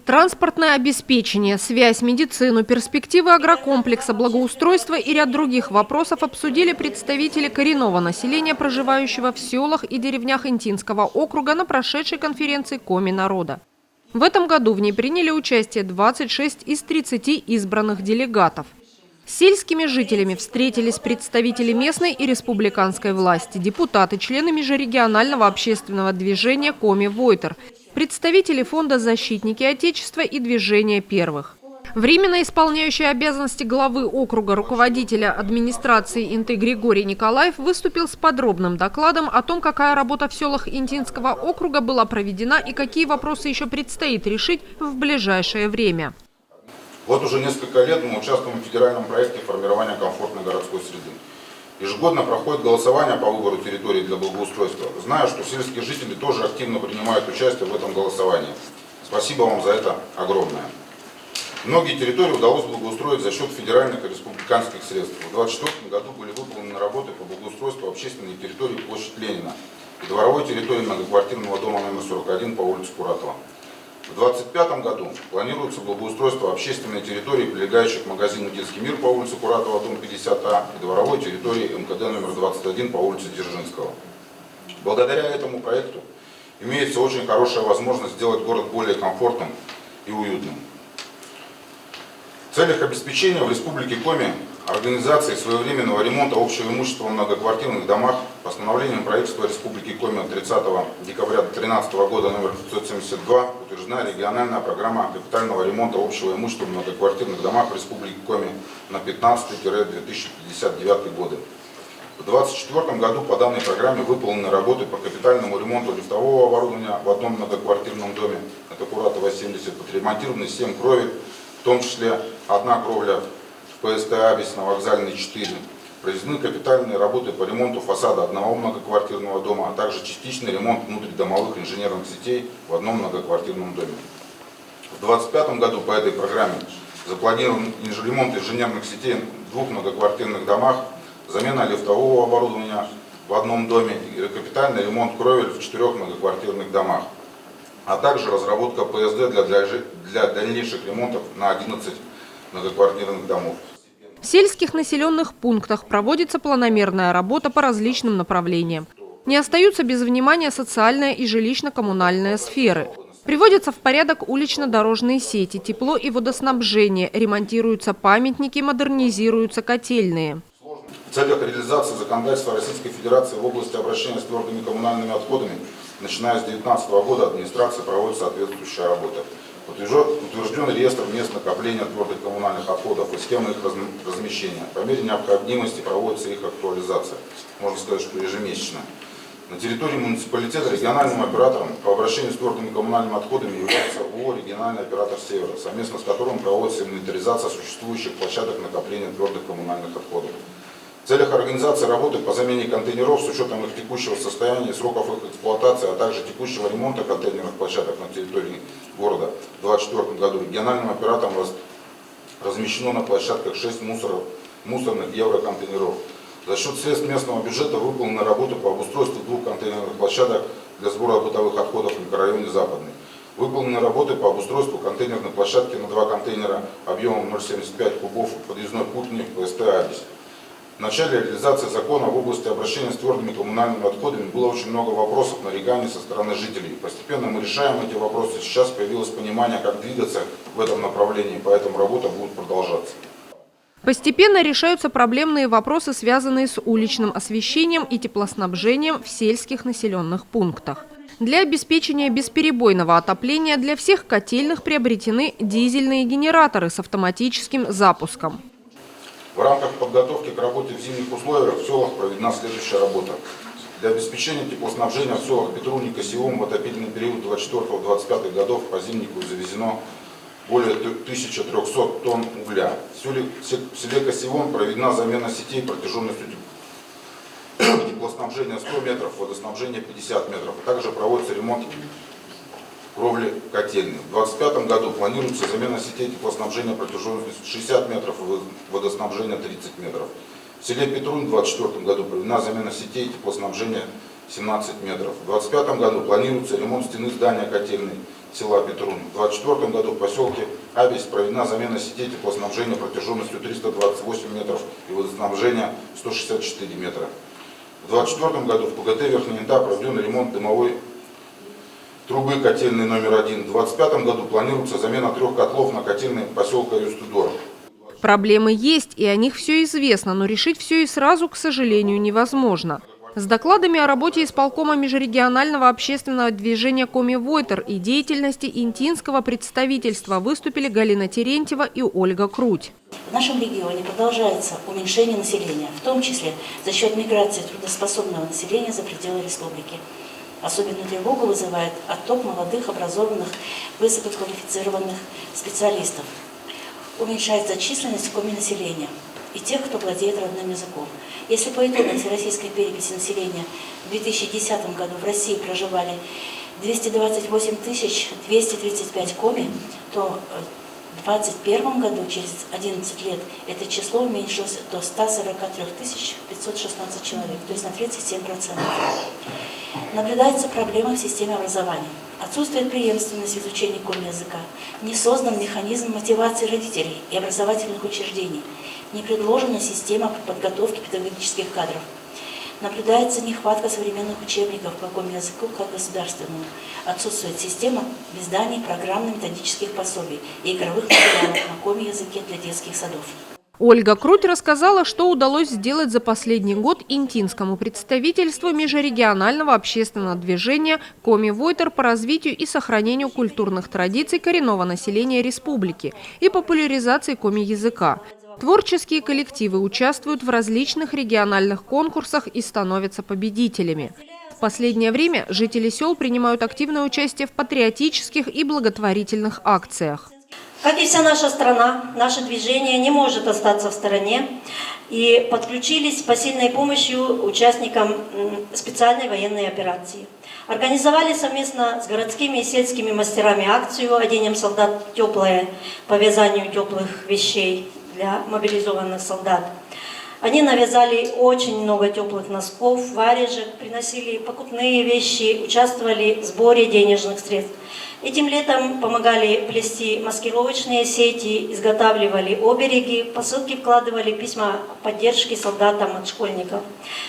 Транспортное обеспечение, связь, медицину, перспективы агрокомплекса, благоустройство и ряд других вопросов обсудили представители коренного населения, проживающего в селах и деревнях Интинского округа на прошедшей конференции Коми народа. В этом году в ней приняли участие 26 из 30 избранных делегатов. С сельскими жителями встретились представители местной и республиканской власти, депутаты, члены межрегионального общественного движения «Коми-Войтер», представители фонда «Защитники Отечества» и движения «Первых». Временно исполняющий обязанности главы округа руководителя администрации Инты Григорий Николаев выступил с подробным докладом о том, какая работа в селах Интинского округа была проведена и какие вопросы еще предстоит решить в ближайшее время. Вот уже несколько лет мы участвуем в федеральном проекте формирования комфортной городской среды. Ежегодно проходит голосование по выбору территории для благоустройства. Знаю, что сельские жители тоже активно принимают участие в этом голосовании. Спасибо вам за это огромное. Многие территории удалось благоустроить за счет федеральных и республиканских средств. В 2024 году были выполнены работы по благоустройству общественной территории площадь Ленина и дворовой территории многоквартирного дома номер 41 по улице Куратова. В 2025 году планируется благоустройство общественной территории, прилегающей к магазину «Детский мир» по улице Куратова, дом 50А, и дворовой территории МКД номер 21 по улице Дзержинского. Благодаря этому проекту имеется очень хорошая возможность сделать город более комфортным и уютным. В целях обеспечения в Республике Коми организации своевременного ремонта общего имущества в многоквартирных домах постановлением правительства Республики Коми 30 декабря 2013 года номер 572 утверждена региональная программа капитального ремонта общего имущества в многоквартирных домах в Республике Коми на 15-2059 годы. В 2024 году по данной программе выполнены работы по капитальному ремонту лифтового оборудования в одном многоквартирном доме, это Куратова 70, отремонтированы 7 кровель, в том числе одна кровля в ПСТ «Абис» на Вокзальной 4. Произведены капитальные работы по ремонту фасада одного многоквартирного дома, а также частичный ремонт внутридомовых инженерных сетей в одном многоквартирном доме. В 2025 году по этой программе запланирован ремонт инженерных сетей в 2 многоквартирных домах, замена лифтового оборудования в одном доме и капитальный ремонт кровель в 4 многоквартирных домах, а также разработка ПСД для дальнейших ремонтов на 11 многоквартирных домов. В сельских населенных пунктах проводится планомерная работа по различным направлениям. Не остаются без внимания социальная и жилищно-коммунальная сферы. Приводятся в порядок улично-дорожные сети, тепло и водоснабжение, ремонтируются памятники, модернизируются котельные. В целях реализации законодательства Российской Федерации в области обращения с твердыми коммунальными отходами, начиная с 2019 года, администрация проводит соответствующая работа. Утвержден реестр мест накопления твердых коммунальных отходов и схемы их размещения. По мере необходимости проводится их актуализация. Можно сказать, что ежемесячно. На территории муниципалитета региональным оператором по обращению с твердыми коммунальными отходами является ООО «Региональный оператор Севера», совместно с которым проводится инвентаризация существующих площадок накопления твердых коммунальных отходов. В целях организации работы по замене контейнеров с учетом их текущего состояния, сроков их эксплуатации, а также текущего ремонта контейнерных площадок на территории города в 2024 году региональным оператором размещено на площадках 6 мусорных евроконтейнеров. За счет средств местного бюджета выполнены работы по обустройству 2 контейнерных площадок для сбора бытовых отходов в микрорайоне Западный. Выполнены работы по обустройству контейнерной площадки на 2 контейнера объемом 0,75 кубов подъездной путни в ПСТ «Абис». В начале реализации закона в области обращения с твердыми коммунальными отходами было очень много вопросов, нареканий со стороны жителей. Постепенно мы решаем эти вопросы. Сейчас появилось понимание, как двигаться в этом направлении, поэтому работа будет продолжаться. Постепенно решаются проблемные вопросы, связанные с уличным освещением и теплоснабжением в сельских населенных пунктах. Для обеспечения бесперебойного отопления для всех котельных приобретены дизельные генераторы с автоматическим запуском. В рамках подготовки к работе в зимних условиях в селах проведена следующая работа. Для обеспечения теплоснабжения в селах Петруни, Косевом в отопительный период 24-25 годов по зимнику завезено более 1300 тонн угля. В селе Косевон проведена замена сетей протяженностью теплоснабжения 100 метров, водоснабжения 50 метров. А также проводится ремонт кровли котельной. В 2025 году планируется замена сетей теплоснабжения протяженностью 60 метров и водоснабжения 30 метров. В селе Петрунь в 2024 году проведена замена сетей теплоснабжения 17 метров. В 2025 году планируется ремонт стены здания котельной села Петрунь. В 2024 году в поселке Абись проведена замена сетей теплоснабжения протяженностью 328 метров и водоснабжения 164 метра. В 2024 году в ПГТ Верхняя Инта проведен ремонт дымовой трубы котельной номер 1. В 2025 году планируется замена 3 котлов на котельной поселка Юстудор. Проблемы есть, и о них все известно, но решить все и сразу, к сожалению, невозможно. С докладами о работе исполкома межрегионального общественного движения «Коми Войтер» и деятельности интинского представительства выступили Галина Терентьева и Ольга Круть. В нашем регионе продолжается уменьшение населения, в том числе за счет миграции трудоспособного населения за пределы республики. Особенную тревогу вызывает отток молодых, образованных, высококвалифицированных специалистов. Уменьшается численность коми-населения и тех, кто владеет родным языком. Если по итогам всероссийской переписи населения в 2010 году в России проживали 228 235 коми, то в 2021 году, через 11 лет, это число уменьшилось до 143 516 человек, то есть на 37%. Наблюдается проблема в системе образования. Отсутствует преемственность в изучении коми-языка. Не создан механизм мотивации родителей и образовательных учреждений. Не предложена система подготовки педагогических кадров. Наблюдается нехватка современных учебников по коми-языку как государственному. Отсутствует система изданий программно-методических пособий и игровых материалов на коми-языке для детских садов. Ольга Круть рассказала, что удалось сделать за последний год интинскому представительству межрегионального общественного движения «Коми Войтер» по развитию и сохранению культурных традиций коренного населения республики и популяризации коми-языка. Творческие коллективы участвуют в различных региональных конкурсах и становятся победителями. В последнее время жители сел принимают активное участие в патриотических и благотворительных акциях. Как и вся наша страна, наше движение не может остаться в стороне и подключились с посильной помощью участникам специальной военной операции. Организовали совместно с городскими и сельскими мастерами акцию «Оденем солдат теплое» по вязанию теплых вещей для мобилизованных солдат. Они навязали очень много теплых носков, варежек, приносили покупные вещи, участвовали в сборе денежных средств. Этим летом помогали плести маскировочные сети, изготавливали обереги, в посылки вкладывали письма поддержки солдатам от школьников.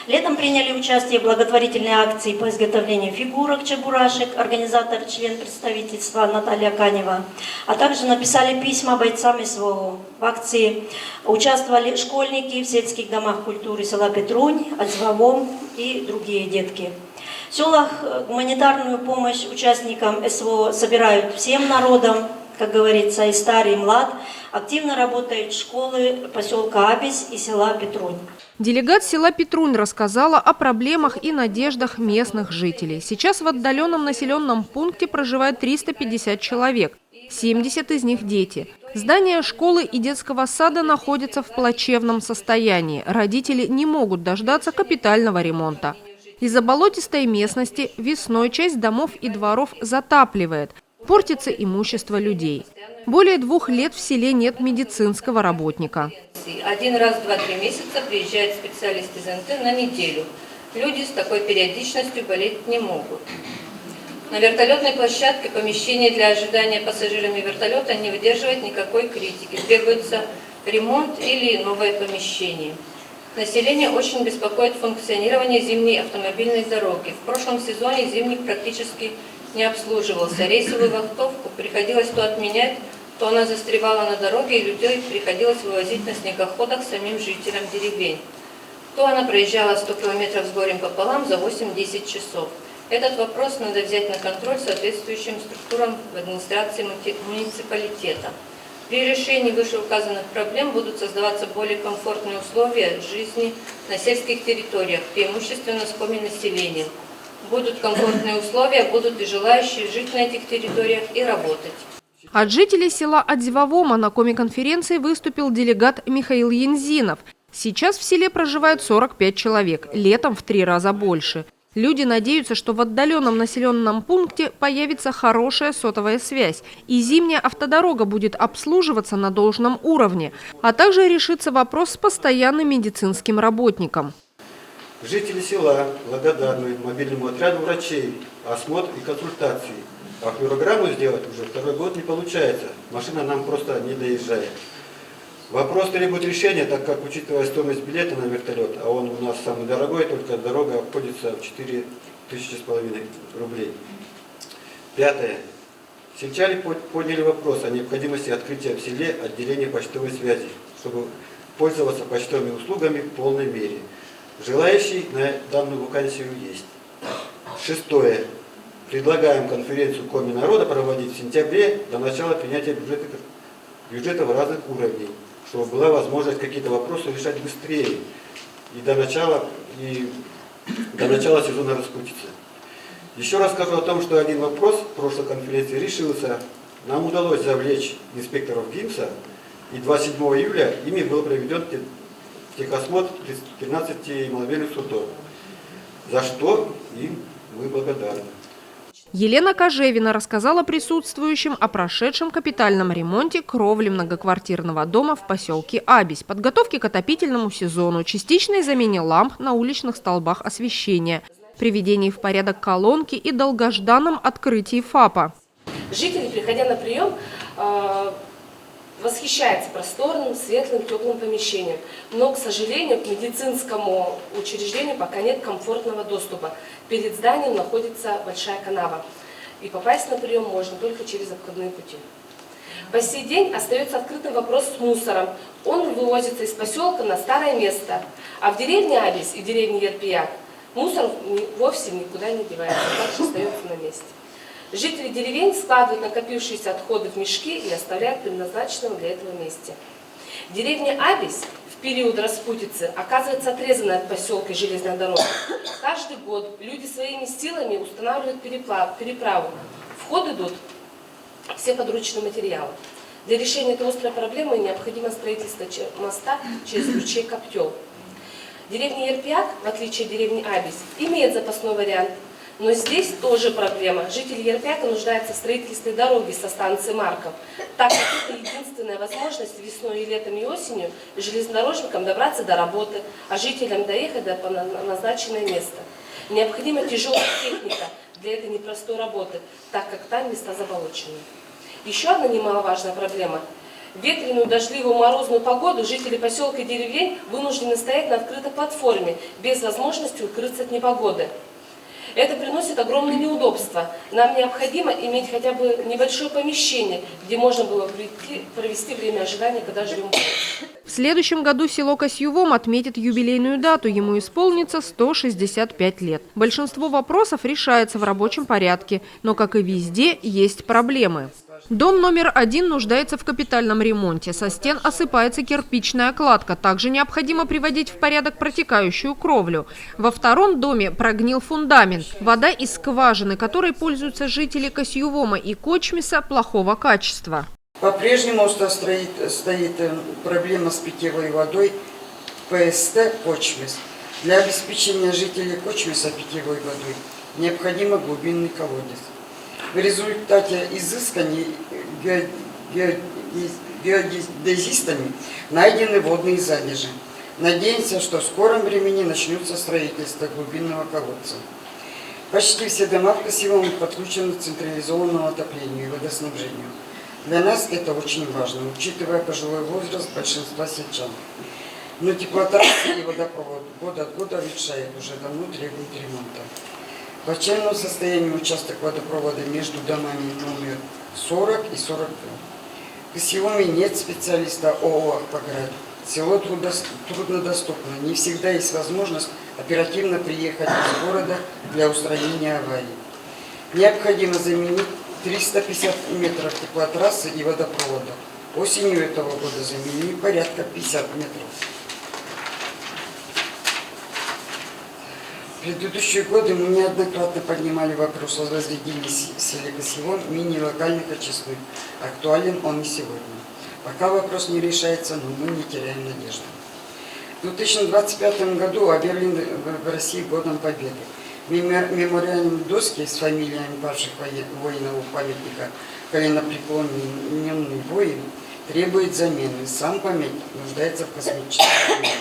Летом приняли участие в благотворительной акции по изготовлению фигурок чебурашек, организатор, член представительства Наталья Канева, а также написали письма бойцам СВО. В акции участвовали школьники в сельских домах культуры села Петрунь, Альзвавом и другие детки. В селах гуманитарную помощь участникам СВО собирают всем народам, как говорится, и старый, и млад. Активно работают школы поселка Абись и села Петрунь. Делегат села Петрунь рассказала о проблемах и надеждах местных жителей. Сейчас в отдаленном населенном пункте проживает 350 человек, 70 из них дети. Здания школы и детского сада находятся в плачевном состоянии. Родители не могут дождаться капитального ремонта. Из-за болотистой местности весной часть домов и дворов затапливает. Портится имущество людей. Более 2 лет в селе нет медицинского работника. Один раз в 2-3 месяца приезжает специалист из НТ на неделю. Люди с такой периодичностью болеть не могут. На вертолетной площадке помещение для ожидания пассажирами вертолета не выдерживает никакой критики. Требуется ремонт или новое помещение. Население очень беспокоит функционирование зимней автомобильной дороги. В прошлом сезоне зимник практически не обслуживался. Рейсовую вахтовку приходилось то отменять, то она застревала на дороге, и людей приходилось вывозить на снегоходах самим жителям деревень. То она проезжала 100 километров с горем пополам за 8-10 часов. Этот вопрос надо взять на контроль соответствующим структурам в администрации муниципалитета. При решении вышеуказанных проблем будут создаваться более комфортные условия жизни на сельских территориях, преимущественно с коми-населением. Будут комфортные условия, будут и желающие жить на этих территориях и работать. От жителей села Адзивавома на коми-конференции выступил делегат Михаил Янзинов. Сейчас в селе проживает 45 человек, летом в 3 раза больше. Люди надеются, что в отдаленном населенном пункте появится хорошая сотовая связь, и зимняя автодорога будет обслуживаться на должном уровне, а также решится вопрос с постоянным медицинским работником. Жители села благодарны мобильному отряду врачей, осмотр и консультации. А флюорограмму сделать уже 2-й год не получается. Машина нам просто не доезжает. Вопрос требует решения, так как, учитывая стоимость билета на вертолет, а он у нас самый дорогой, только дорога обходится в 4 500 рублей. 5. Сельчане подняли вопрос о необходимости открытия в селе отделения почтовой связи, чтобы пользоваться почтовыми услугами в полной мере. Желающие на данную вакансию есть. 6. Предлагаем конференцию Коми народа проводить в сентябре до начала принятия бюджетов разных уровней, чтобы была возможность какие-то вопросы решать быстрее и до начала сезона раскрутиться. Еще раз скажу о том, что один вопрос в прошлой конференции решился. Нам удалось завлечь инспекторов ГИМСа, и 27 июля ими был проведен техосмотр 13 маломерных судов, за что им мы благодарны. Елена Кожевина рассказала присутствующим о прошедшем капитальном ремонте кровли многоквартирного дома в поселке Абись, подготовке к отопительному сезону, частичной замене ламп на уличных столбах освещения, приведении в порядок колонки и долгожданном открытии ФАПа. Жители, приходя на прием, восхищаются просторным, светлым, теплым помещением. Но, к сожалению, к медицинскому учреждению пока нет комфортного доступа. Перед зданием находится большая канава. И попасть на прием можно только через обходные пути. По сей день остается открытым вопрос с мусором. Он вывозится из поселка на старое место. А в деревне Абись и деревне Ерпияк мусор вовсе никуда не девается, также остается на месте. Жители деревень складывают накопившиеся отходы в мешки и оставляют в предназначенном для этого месте. Деревня Абись в период распутицы оказывается отрезана от поселка железной дороги. Каждый год люди своими силами устанавливают переправу. В ход идут все подручные материалы. Для решения этой острой проблемы необходимо строительство моста через ручей Коптел. Деревня Ерпияк, в отличие от деревни Абись, имеет запасной вариант. Но здесь тоже проблема. Жители Ерпияка нуждаются в строительстве дороги со станции Марков, так как это единственная возможность весной, и летом, и осенью железнодорожникам добраться до работы, а жителям доехать до назначенное место. Необходима тяжелая техника для этой непростой работы, так как там места заболочены. Еще одна немаловажная проблема. В ветреную, дождливую, морозную погоду жители поселка и деревень вынуждены стоять на открытой платформе, без возможности укрыться от непогоды. Это приносит огромные неудобства. Нам необходимо иметь хотя бы небольшое помещение, где можно было провести время ожидания, когда ждем помощи. В следующем году село Касьювом отметит юбилейную дату, ему исполнится 165 лет. Большинство вопросов решается в рабочем порядке, но, как и везде, есть проблемы. Дом номер 1 нуждается в капитальном ремонте. Со стен осыпается кирпичная кладка. Также необходимо приводить в порядок протекающую кровлю. Во втором доме прогнил фундамент. Вода из скважины, которой пользуются жители Касьювома и Кочмиса, плохого качества. По-прежнему стоит проблема с питьевой водой ПСТ Кочмис. Для обеспечения жителей Кочмиса питьевой водой необходимо глубинный колодец. В результате изысканий геодезистами найдены водные залежи. Надеемся, что в скором времени начнется строительство глубинного колодца. Почти все дома в Касьювоме подключены к централизованному отоплению и водоснабжению. Для нас это очень важно, учитывая пожилой возраст большинства сельчан. Но теплотрассы и водопровод год от года ветшают, уже давно требуют ремонта. В отчаянном состоянии участок водопровода между домами номер 40 и 42. В Касьювоме нет специалиста ООО «Акваград». Село труднодоступно, не всегда есть возможность оперативно приехать из города для устранения аварии. Необходимо заменить 350 метров теплотрассы и водопровода. Осенью этого года заменили порядка 50 метров. В предыдущие годы мы неоднократно поднимали вопрос о возведении в селе Косевом мини-локальных очистных. Актуален он и сегодня. Пока вопрос не решается, но мы не теряем надежды. В 2025 году объявлен в России годом Победы. Мемориальные доски с фамилиями павших воинов у памятника коленопреклоненный воин требует замены. Сам памятник нуждается в космическом ремонте.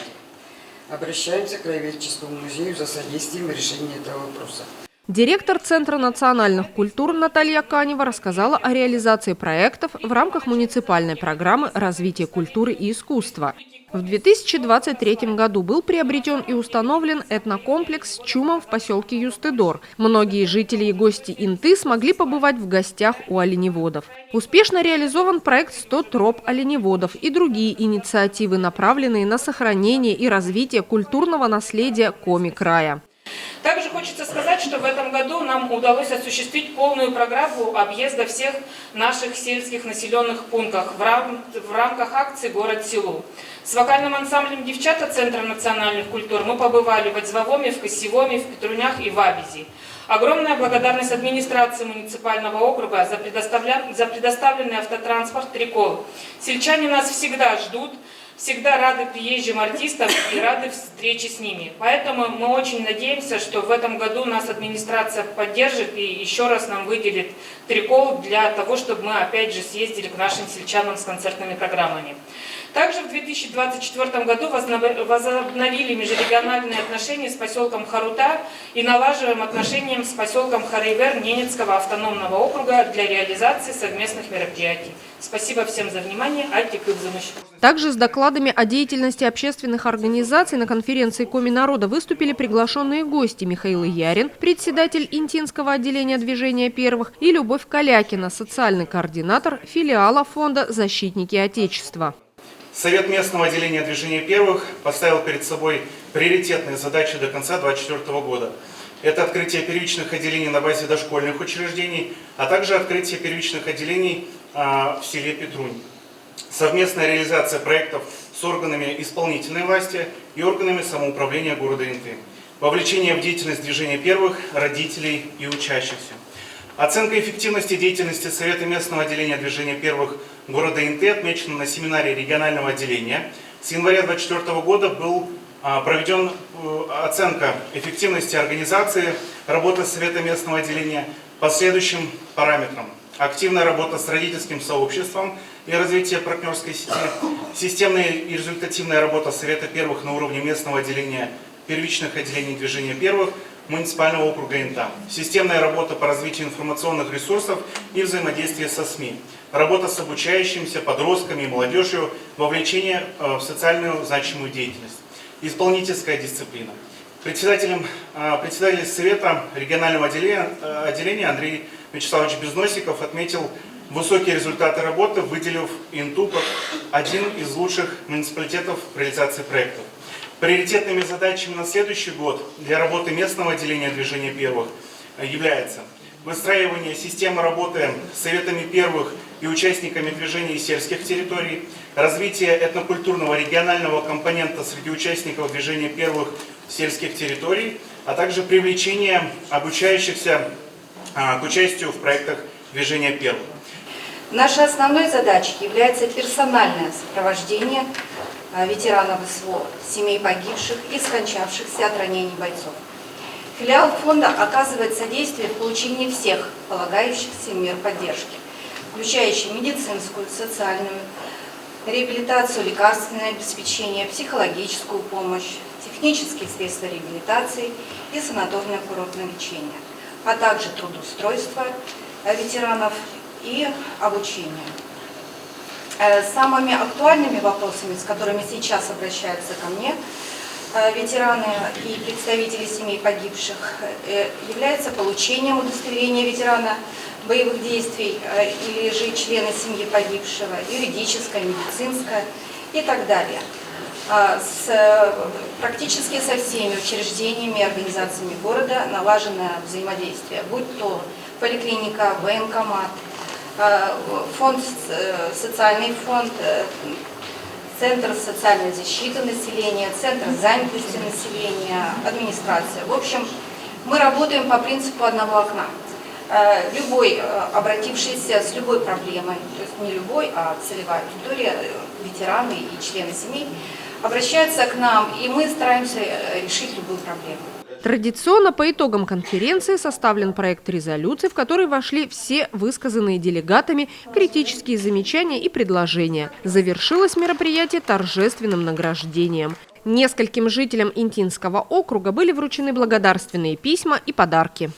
Обращаемся к Краеведческому музею за содействием в решении этого вопроса. Директор Центра национальных культур Наталья Канева рассказала о реализации проектов в рамках муниципальной программы развития культуры и искусства. В 2023 году был приобретен и установлен этнокомплекс «Чумом» в поселке Юстыдор. Многие жители и гости Инты смогли побывать в гостях у оленеводов. Успешно реализован проект «100 троп оленеводов» и другие инициативы, направленные на сохранение и развитие культурного наследия Коми-края. Также хочется сказать, что в этом году нам удалось осуществить полную программу объезда всех наших сельских населенных пунктов в рамках акции «Город-селу». С вокальным ансамблем «Девчата» Центра национальных культур мы побывали в Одзвовоме, в Косевоме, в Петрунях и в Абизи. Огромная благодарность администрации муниципального округа за предоставленный автотранспорт «Трикол». Сельчане нас всегда ждут. Всегда рады приезжим артистам и рады встрече с ними. Поэтому мы очень надеемся, что в этом году нас администрация поддержит и еще раз нам выделит Трикол для того, чтобы мы опять же съездили к нашим сельчанам с концертными программами. Также в 2024 году возобновили межрегиональные отношения с поселком Харута и налаживаем отношения с поселком Харайвер Ненецкого автономного округа для реализации совместных мероприятий. Спасибо всем за внимание. Также с докладами о деятельности общественных организаций на конференции Коми-народа выступили приглашенные гости Михаил Ярин, председатель Интинского отделения движения первых, и Любовь Калякина, социальный координатор филиала фонда «Защитники Отечества». Совет местного отделения движения первых поставил перед собой приоритетные задачи до конца 2024 года. Это открытие первичных отделений на базе дошкольных учреждений, а также открытие первичных отделений в селе Петрунь. Совместная реализация проектов с органами исполнительной власти и органами самоуправления города Инты. Вовлечение в деятельность движения первых родителей и учащихся. Оценка эффективности деятельности Совета местного отделения движения первых города Инты отмечена на семинаре регионального отделения. С января 2024 года был проведен оценка эффективности организации работы Совета местного отделения по следующим параметрам. Активная работа с родительским сообществом и развитие партнерской сети, системная и результативная работа Совета первых на уровне местного отделения первичных отделений движения первых муниципального округа Инта, системная работа по развитию информационных ресурсов и взаимодействие со СМИ, работа с обучающимися, подростками и молодежью, вовлечение в социальную значимую деятельность, исполнительская дисциплина. Председатель Совета регионального отделения Андрей Вячеславович Безносиков отметил высокие результаты работы, выделив Инту как один из лучших муниципалитетов в реализации проектов. Приоритетными задачами на следующий год для работы местного отделения движения первых является выстраивание системы работы с советами первых и участниками движения сельских территорий, развитие этнокультурного регионального компонента среди участников движения первых сельских территорий, а также привлечение обучающихся к участию в проектах движения первых. Нашей основной задачей является персональное сопровождение ветеранов СВО, семей погибших и скончавшихся от ранений бойцов. Филиал фонда оказывает содействие в получении всех полагающихся мер поддержки, включающих медицинскую, социальную, реабилитацию, лекарственное обеспечение, психологическую помощь, технические средства реабилитации и санаторно-курортное лечение, а также трудоустройство ветеранов и обучение. Самыми актуальными вопросами, с которыми сейчас обращаются ко мне ветераны и представители семей погибших, является получение удостоверения ветерана боевых действий или же члена семьи погибшего, юридическое, медицинское и так далее. Практически со всеми учреждениями и организациями города налажено взаимодействие, будь то поликлиника, военкомат, фонд, социальный фонд, Центр социальной защиты населения, Центр занятости населения, администрация. В общем, мы работаем по принципу одного окна. Любой, обратившийся с любой проблемой, то есть не любой, а целевая аудитория, ветераны и члены семей, обращаются к нам, и мы стараемся решить любую проблему. Традиционно по итогам конференции составлен проект резолюции, в который вошли все высказанные делегатами критические замечания и предложения. Завершилось мероприятие торжественным награждением. Нескольким жителям Интинского округа были вручены благодарственные письма и подарки.